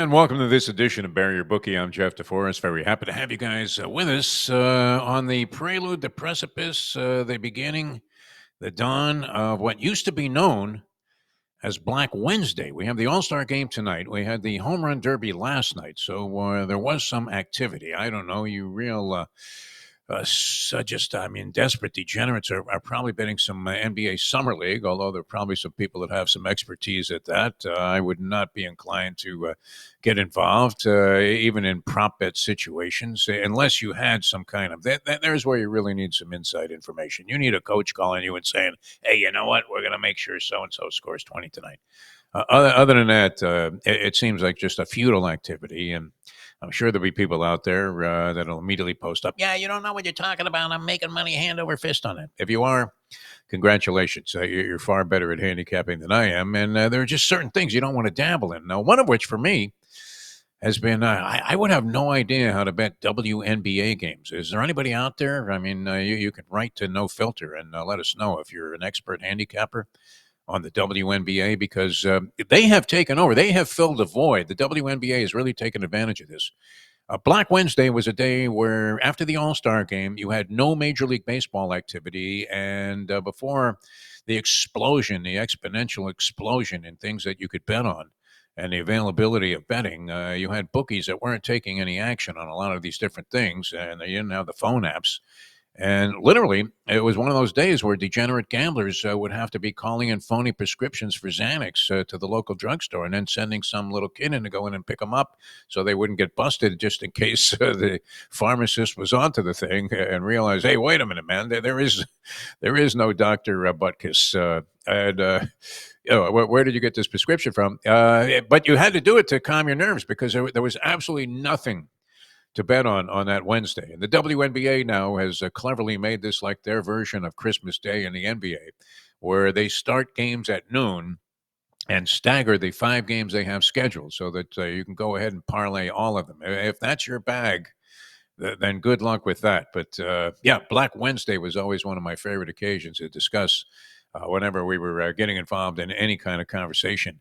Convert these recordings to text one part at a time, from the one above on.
And welcome to this edition of Bury Your Bookie. I'm Jeff DeForest. Very happy to have you guys with us on the prelude, the precipice, the beginning, the dawn of what used to be known as Black Wednesday. We have the All-Star game tonight. We had the Home Run Derby last night, so there was some activity. I don't know, you real desperate degenerates are probably betting some NBA Summer League, although there are probably some people that have some expertise at that. I would not be inclined to get involved, even in prop bet situations, unless you had some kind of there's where you really need some inside information. You need a coach calling you and saying, hey, you know what? We're going to make sure so-and-so scores 20 tonight. Other than that, it seems like just a futile activity. And I'm sure there'll be people out there that'll immediately post up, yeah, you don't know what you're talking about. I'm making money hand over fist on it. If you are, congratulations. You're far better at handicapping than I am. And there are just certain things you don't want to dabble in. Now, one of which for me has been I would have no idea how to bet WNBA games. Is there anybody out there? I mean, you can write to No Filter and let us know if you're an expert handicapper on the WNBA, because they have taken over. They have filled a void. The WNBA has really taken advantage of this. Black Wednesday was a day where, after the All-Star game, you had no Major League Baseball activity, and before the explosion, the exponential explosion in things that you could bet on, and the availability of betting, you had bookies that weren't taking any action on a lot of these different things, and they didn't have the phone apps. And literally, it was one of those days where degenerate gamblers would have to be calling in phony prescriptions for Xanax to the local drugstore and then sending some little kid in to go in and pick them up so they wouldn't get busted, just in case the pharmacist was onto the thing and realized, hey, wait a minute, man, there is no Dr. Butkus. Where did you get this prescription from? But you had to do it to calm your nerves, because there was absolutely nothing to bet on that Wednesday. And the WNBA now has cleverly made this like their version of Christmas Day in the NBA, where they start games at noon and stagger the 5 games they have scheduled so that you can go ahead and parlay all of them. If that's your bag, then good luck with that. But yeah, Black Wednesday was always one of my favorite occasions to discuss whenever we were getting involved in any kind of conversation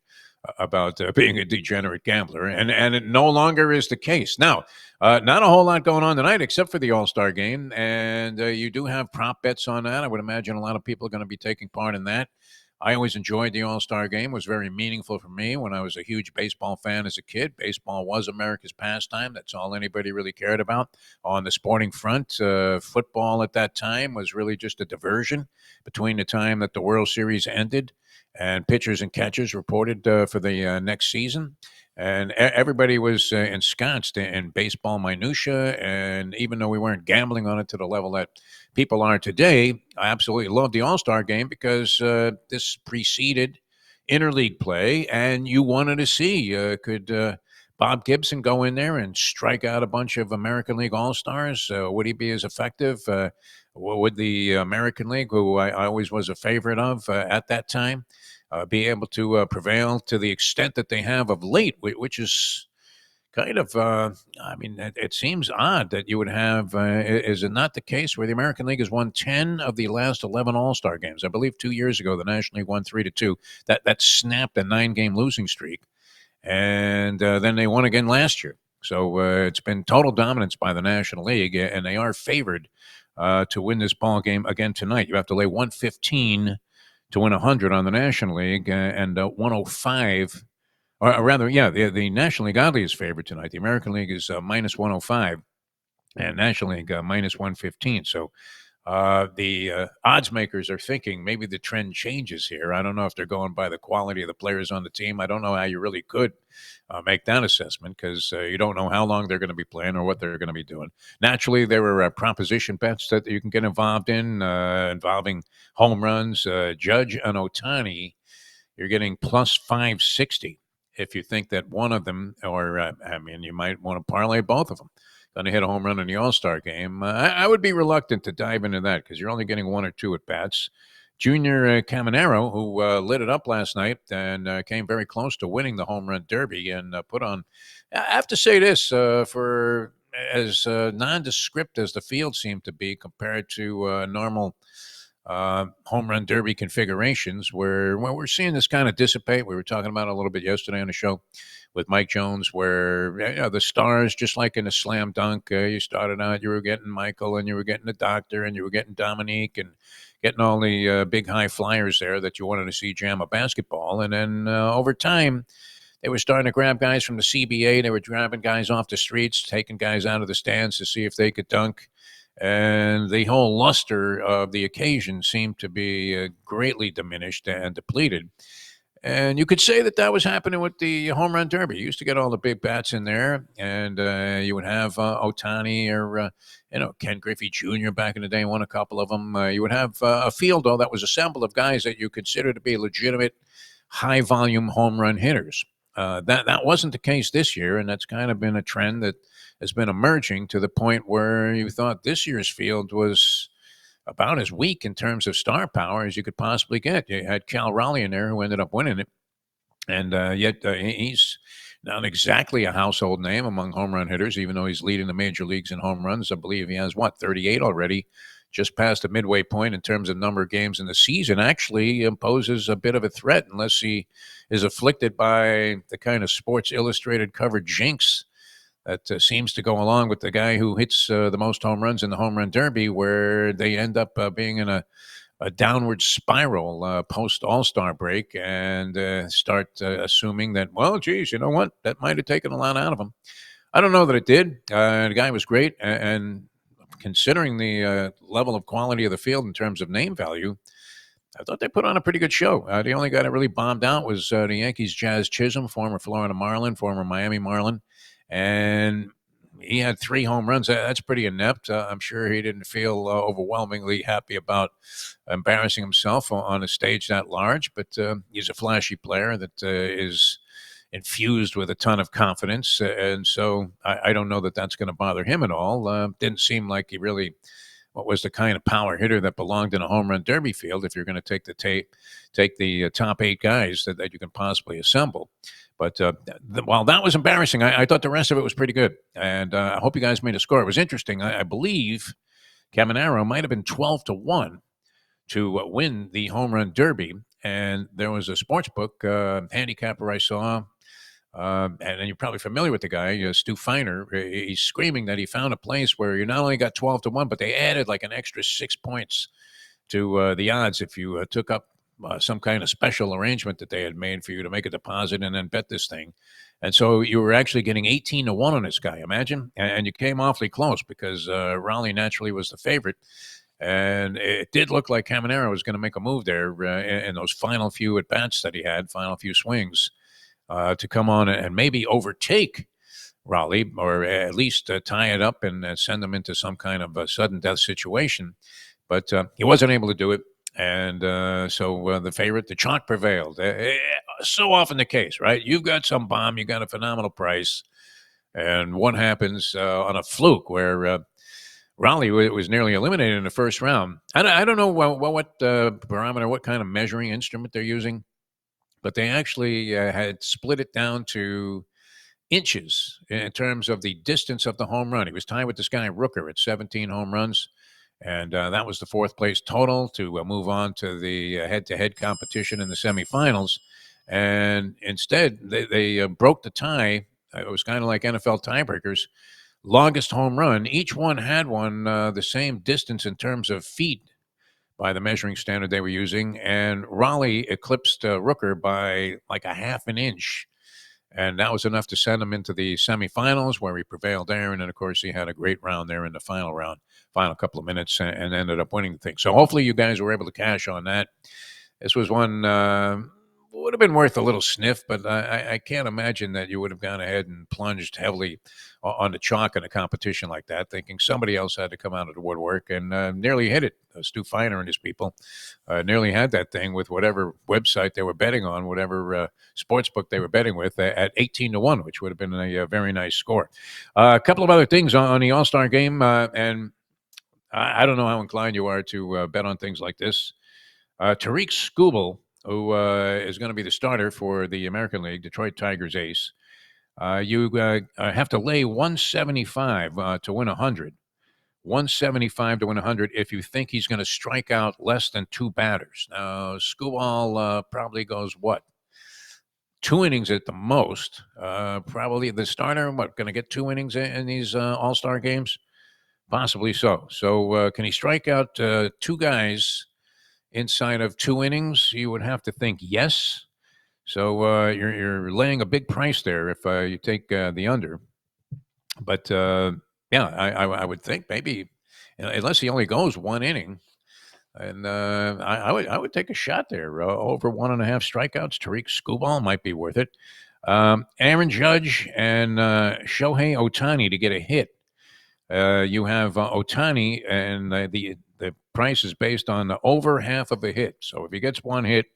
about being a degenerate gambler, and it no longer is the case. Now, not a whole lot going on tonight except for the All-Star game, and you do have prop bets on that. I would imagine a lot of people are going to be taking part in that. I always enjoyed the All-Star game. It was very meaningful for me when I was a huge baseball fan as a kid. Baseball was America's pastime. That's all anybody really cared about on the sporting front. Football at that time was really just a diversion between the time that the World Series ended and pitchers and catchers reported for the next season. And everybody was ensconced in baseball minutia. And even though we weren't gambling on it to the level that people are today, I absolutely love the All-Star game because this preceded interleague play, and you wanted to see could Bob Gibson go in there and strike out a bunch of American League All-Stars? Would he be as effective? Would the American League, who I always was a favorite of at that time, be able to prevail to the extent that they have of late, which is kind of, it seems odd that you would have, is it not the case where the American League has won 10 of the last 11 All-Star games? I believe 2 years ago, the National League won 3-2. That snapped a 9-game losing streak. And then they won again last year. So it's been total dominance by the National League, and they are favored to win this ball game again tonight. You have to lay 115 to win 100 on the National League, and 105. Or rather, yeah, the National League oddly is favored tonight. The American League is minus 105, and National League minus 115. So the odds makers are thinking maybe the trend changes here. I don't know if they're going by the quality of the players on the team. I don't know how you really could make that assessment, because you don't know how long they're going to be playing or what they're going to be doing. Naturally, there were proposition bets that you can get involved in involving home runs. Judge and Ohtani, you're getting plus 560 if you think that one of them, or you might want to parlay both of them, going to hit a home run in the All-Star game. I would be reluctant to dive into that because you're only getting 1 or 2 at bats. Junior Caminero, who lit it up last night and came very close to winning the home run derby, and put on. I have to say this, for as nondescript as the field seemed to be compared to normal home run derby configurations where we're seeing this kind of dissipate. We were talking about it a little bit yesterday on the show with Mike Jones, where the stars, just like in a slam dunk, you started out, you were getting Michael, and you were getting the Doctor, and you were getting Dominique, and getting all the big high flyers there that you wanted to see jam a basketball. And then over time, they were starting to grab guys from the CBA. They were grabbing guys off the streets, taking guys out of the stands to see if they could dunk. And the whole luster of the occasion seemed to be greatly diminished and depleted. And you could say that that was happening with the home run derby. You used to get all the big bats in there, and you would have Otani or Ken Griffey Jr. back in the day, won a couple of them. You would have a field, though, that was assembled of guys that you consider to be legitimate, high volume home run hitters. That wasn't the case this year, and that's kind of been a trend that has been emerging to the point where you thought this year's field was about as weak in terms of star power as you could possibly get. You had Cal Raleigh in there who ended up winning it, and yet he's not exactly a household name among home run hitters, even though he's leading the major leagues in home runs. I believe he has, 38 already, just past the midway point in terms of number of games in the season. Actually poses a bit of a threat unless he is afflicted by the kind of Sports Illustrated covered jinx that seems to go along with the guy who hits the most home runs in the home run derby, where they end up being in a downward spiral post All-Star break and start assuming that, well, geez, you know what? That might have taken a lot out of him. I don't know that it did. The guy was great, and considering the level of quality of the field in terms of name value, I thought they put on a pretty good show. The only guy that really bombed out was the Yankees' Jazz Chisholm, former Florida Marlin, former Miami Marlin. And he had 3 home runs. That's pretty inept. I'm sure he didn't feel overwhelmingly happy about embarrassing himself on a stage that large, but he's a flashy player that is infused with a ton of confidence. And so I don't know that that's going to bother him at all. Didn't seem like he really what was the kind of power hitter that belonged in a home run derby field if you're going to take the top 8 guys that you can possibly assemble. But while that was embarrassing, I thought the rest of it was pretty good. And I hope you guys made a score. It was interesting. I believe Caminero might have been 12-1 to win the home run derby. And there was a sports book handicapper I saw. And you're probably familiar with the guy, Stu Feiner. He's screaming that he found a place where you not only got 12-1, but they added like an extra 6 points to the odds if you took up some kind of special arrangement that they had made for you to make a deposit and then bet this thing. And so you were actually getting 18-1 on this guy, imagine. And you came awfully close because Raleigh naturally was the favorite. And it did look like Caminero was going to make a move there in those final few at-bats that he had, final few swings, to come on and maybe overtake Raleigh, or at least tie it up and send them into some kind of a sudden death situation. But he wasn't able to do it. And so the favorite, the chalk, prevailed. So often the case, right? You've got some bomb, you got a phenomenal price, and what happens on a fluke where Raleigh was nearly eliminated in the first round. I don't know what barometer, what kind of measuring instrument they're using, but they actually had split it down to inches in terms of the distance of the home run. He was tied with this guy Rooker at 17 home runs. And that was the 4th place total to move on to the head-to-head competition in the semifinals. And instead, they broke the tie. It was kind of like NFL tiebreakers. Longest home run. Each one had one the same distance in terms of feet by the measuring standard they were using. And Raleigh eclipsed Rooker by like a half an inch. And that was enough to send him into the semifinals, where he prevailed there. And then, of course, he had a great round there in the final round, final couple of minutes, and ended up winning the thing. So hopefully you guys were able to cash on that. This was one would have been worth a little sniff, but I can't imagine that you would have gone ahead and plunged heavily on the chalk in a competition like that, thinking somebody else had to come out of the woodwork, and nearly hit it. Stu Feiner and his people nearly had that thing with whatever website they were betting on, whatever sports book they were betting with, at 18-1, which would have been a very nice score. A couple of other things on the All-Star game, and I don't know how inclined you are to bet on things like this. Tariq Skubal, who is going to be the starter for the American League, Detroit Tigers ace. You have to lay 175 to win 100. 175 to win 100 if you think he's going to strike out less than 2 batters. Now, Skubal probably goes what? 2 innings at the most. Probably the starter, going to get 2 innings in these All-Star games? Possibly so. So can he strike out 2 guys inside of 2 innings? You would have to think yes. So you're laying a big price there if you take the under. But yeah, I would think maybe, unless he only goes 1 inning, and I would take a shot there over 1.5 strikeouts. Tariq Skubal might be worth it. Aaron Judge and Shohei Ohtani to get a hit. You have Ohtani, and the price is based on over half of a hit. So if he gets 1 hit,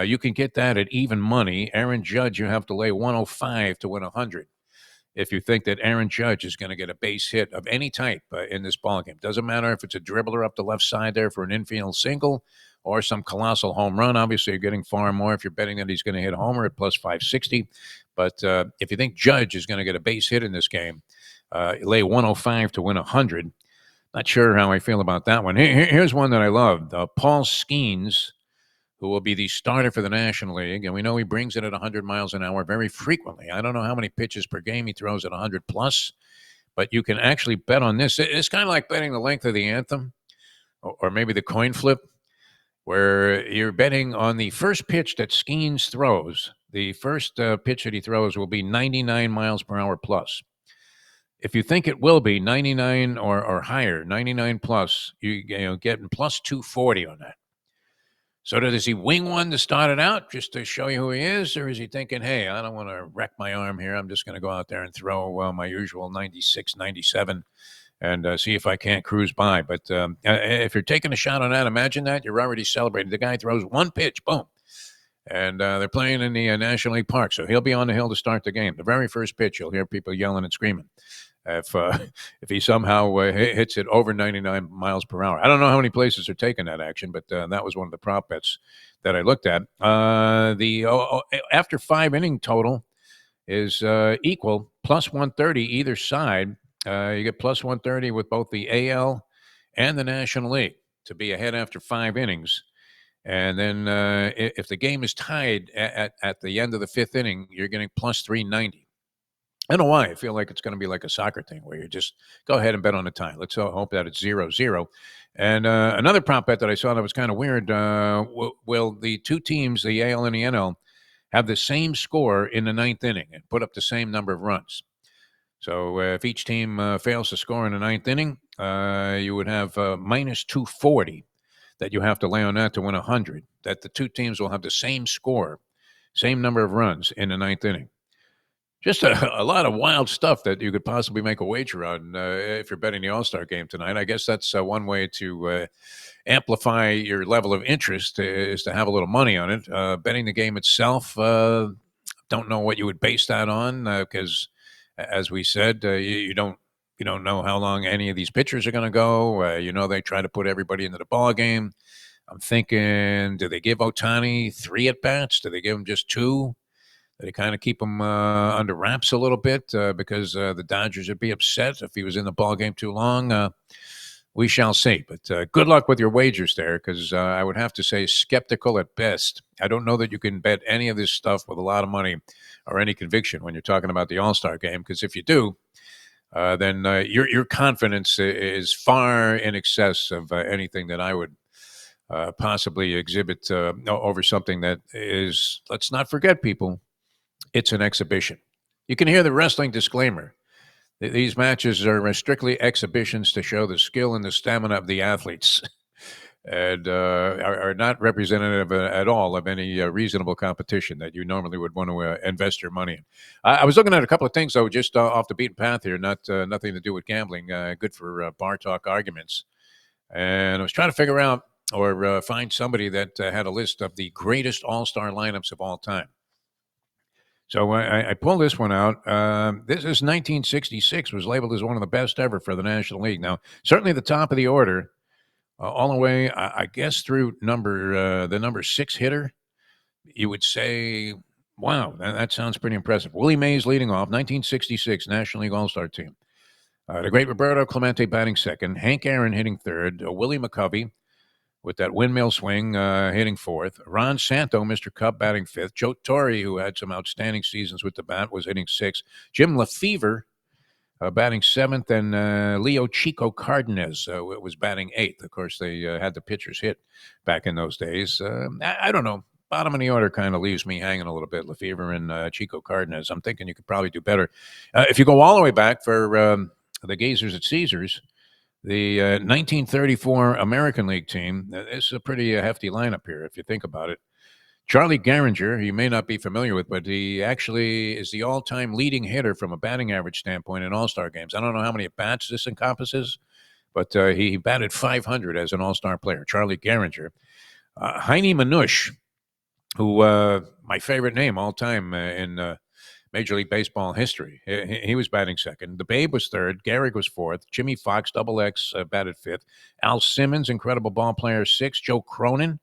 you can get that at even money. Aaron Judge, you have to lay 105 to win 100. If you think that Aaron Judge is going to get a base hit of any type in this ballgame. Doesn't matter if it's a dribbler up the left side there for an infield single or some colossal home run. Obviously, you're getting far more if you're betting that he's going to hit a homer at plus 560. But if you think Judge is going to get a base hit in this game, lay 105 to win 100. Not sure how I feel about that one. Here's one that I loved. Paul Skeens, who will be the starter for the National League. And we know he brings it at 100 miles an hour very frequently. I don't know how many pitches per game he throws at 100 plus, but you can actually bet on this. It's kind of like betting the length of the anthem or maybe the coin flip, where you're betting on the first pitch that Skeens throws. The first pitch that he throws will be 99 miles per hour plus. If you think it will be 99 or higher, 99 plus, you getting plus 240 on that. So does he wing one to start it out just to show you who he is? Or is he thinking, hey, I don't want to wreck my arm here. I'm just going to go out there and throw my usual 96, 97 and see if I can't cruise by. But if you're taking a shot on that, imagine that. You're already celebrating. The guy throws 1 pitch, boom. And they're playing in the National League Park. So he'll be on the hill to start the game. The very first pitch, you'll hear people yelling and screaming. If he somehow hits it over 99 miles per hour. I don't know how many places are taking that action, but that was one of the prop bets that I looked at. The after 5 inning total is equal, plus 130 either side. You get plus 130 with both the AL and the National League to be ahead after 5 innings. And then if the game is tied at the end of the 5th inning, you're getting plus 390. I don't know why. I feel like it's going to be like a soccer thing where you just go ahead and bet on the tie. Let's hope that it's 0-0. And another prop bet that I saw that was kind of weird. Will the two teams, the AL and the NL, have the same score in the 9th inning and put up the same number of runs? So if each team fails to score in the 9th inning, you would have minus 240 that you have to lay on that to win 100. That the two teams will have the same score, same number of runs in the 9th inning. Just a lot of wild stuff that you could possibly make a wager on if you're betting the All-Star game tonight. I guess that's one way to amplify your level of interest is to have a little money on it. Betting the game itself, don't know what you would base that on because, as we said, you don't know how long any of these pitchers are going to go. They try to put everybody into the ball game. I'm thinking, do they give Ohtani 3 at-bats? Do they give him just 2? They kind of keep him under wraps a little bit because the Dodgers would be upset if he was in the ballgame too long. We shall see. But good luck with your wagers there because I would have to say skeptical at best. I don't know that you can bet any of this stuff with a lot of money or any conviction when you're talking about the All-Star game because if you do, then your confidence is far in excess of anything that I would possibly exhibit over something that is, let's not forget, people, it's an exhibition. You can hear the wrestling disclaimer. These matches are strictly exhibitions to show the skill and the stamina of the athletes and are not representative at all of any reasonable competition that you normally would want to invest your money in. I was looking at a couple of things, though, just off the beaten path here, nothing to do with gambling, good for bar talk arguments. And I was trying to figure out or find somebody that had a list of the greatest all-star lineups of all time. So I pulled this one out. This is 1966, was labeled as one of the best ever for the National League. Now, certainly the top of the order, all the way, I guess, through the number 6 hitter, you would say, wow, that sounds pretty impressive. Willie Mays leading off, 1966 National League All-Star team. The great Roberto Clemente batting second, Hank Aaron hitting third, Willie McCovey with that windmill swing hitting fourth, Ron Santo, Mr. Cup, batting fifth, Joe Torre, who had some outstanding seasons with the bat, was hitting sixth, Jim Lefevre batting seventh, and Leo Chico Cardenas was batting eighth. Of course, they had the pitchers hit back in those days. I don't know. Bottom of the order kind of leaves me hanging a little bit. Lefevre and Chico Cardenas. I'm thinking you could probably do better. If you go all the way back for the Gazers at Caesars, the 1934 American League team, this is a pretty hefty lineup here if you think about it. Charlie Gehringer, you may not be familiar with, but he actually is the all-time leading hitter from a batting average standpoint in All-Star games. I don't know how many at-bats this encompasses, but he batted 500 as an All-Star player. Charlie Gehringer. Heine Manush, who my favorite name all time in Major League Baseball history. He was batting second. The Babe was third. Gehrig was fourth. Jimmy Fox, Double X, batted fifth. Al Simmons, incredible ball player, sixth. Joe Cronin,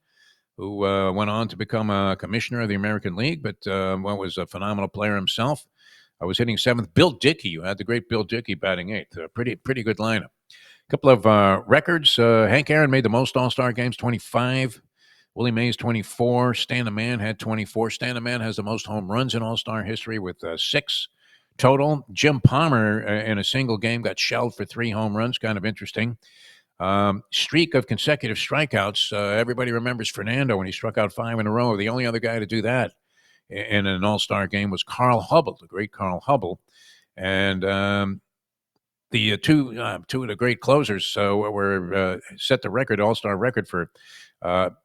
who went on to become a commissioner of the American League, but was a phenomenal player himself. I was hitting seventh. Bill Dickey, you had the great Bill Dickey batting eighth. Pretty good lineup. A couple of records. Hank Aaron made the most All-Star games, 25. Willie Mays, 24. Stan the Man had 24. Stan the Man has the most home runs in All-Star history with 6 total. Jim Palmer, in a single game, got shelled for 3 home runs. Kind of interesting. Streak of consecutive strikeouts. Everybody remembers Fernando when he struck out 5 in a row. The only other guy to do that in an All-Star game was Carl Hubble, the great Carl Hubble. And the two of the great closers were set the record, All-Star record for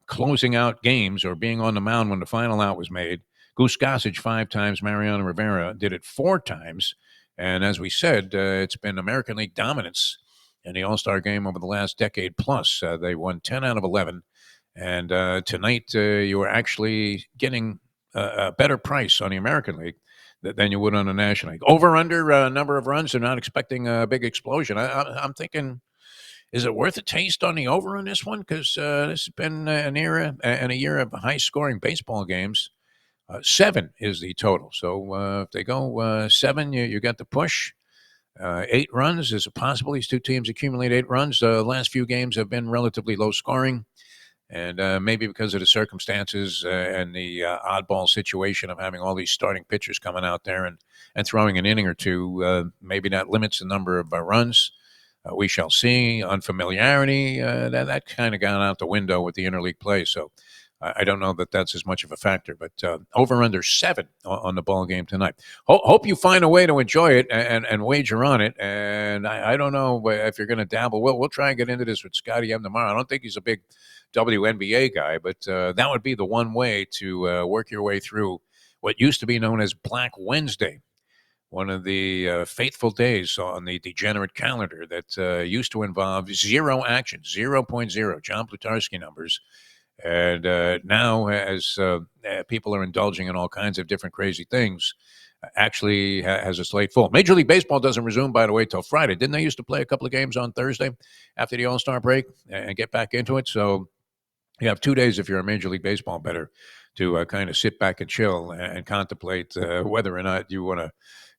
closing out games or being on the mound when the final out was made. Goose Gossage 5 times. Mariano Rivera did it 4 times. And as we said, it's been American League dominance in the All-Star game over the last decade plus. They won 10 out of 11. And tonight you are actually getting a better price on the American League than you would on the National League. Over-under number of runs, they're not expecting a big explosion. I'm thinking, is it worth a taste on the over on this one? Because this has been an era and a year of high-scoring baseball games. 7 is the total. So if they go 7, you got the push. 8 runs, is it possible these two teams accumulate 8 runs? The last few games have been relatively low scoring, and maybe because of the circumstances and the oddball situation of having all these starting pitchers coming out there and throwing an inning or two, maybe that limits the number of runs. We shall see. Unfamiliarity, that kind of gone out the window with the interleague play, so I don't know that that's as much of a factor, but over under 7 on the ball game tonight. Hope you find a way to enjoy it and wager on it. And I don't know if you're going to dabble. We'll try and get into this with Scotty M tomorrow. I don't think he's a big WNBA guy, but that would be the one way to work your way through what used to be known as Black Wednesday, one of the faithful days on the degenerate calendar that used to involve 0 action, 0.0, John Plutarski numbers. And now, as people are indulging in all kinds of different crazy things, actually has a slate full. Major League Baseball doesn't resume, by the way, till Friday. Didn't they used to play a couple of games on Thursday after the All-Star break and get back into it? So you have 2 days if you're a Major League Baseball bettor to kind of sit back and chill and contemplate whether or not you want to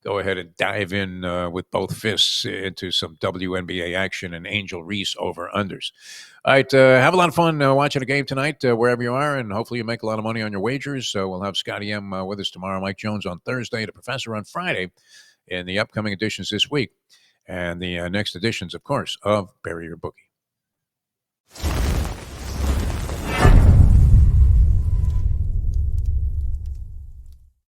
go ahead and dive in with both fists into some WNBA action and Angel Reese over-unders. All right, have a lot of fun watching a game tonight wherever you are, and hopefully you make a lot of money on your wagers. So we'll have Scotty M with us tomorrow, Mike Jones on Thursday, the Professor on Friday, in the upcoming editions this week, and the next editions, of course, of Bury Your Bookie.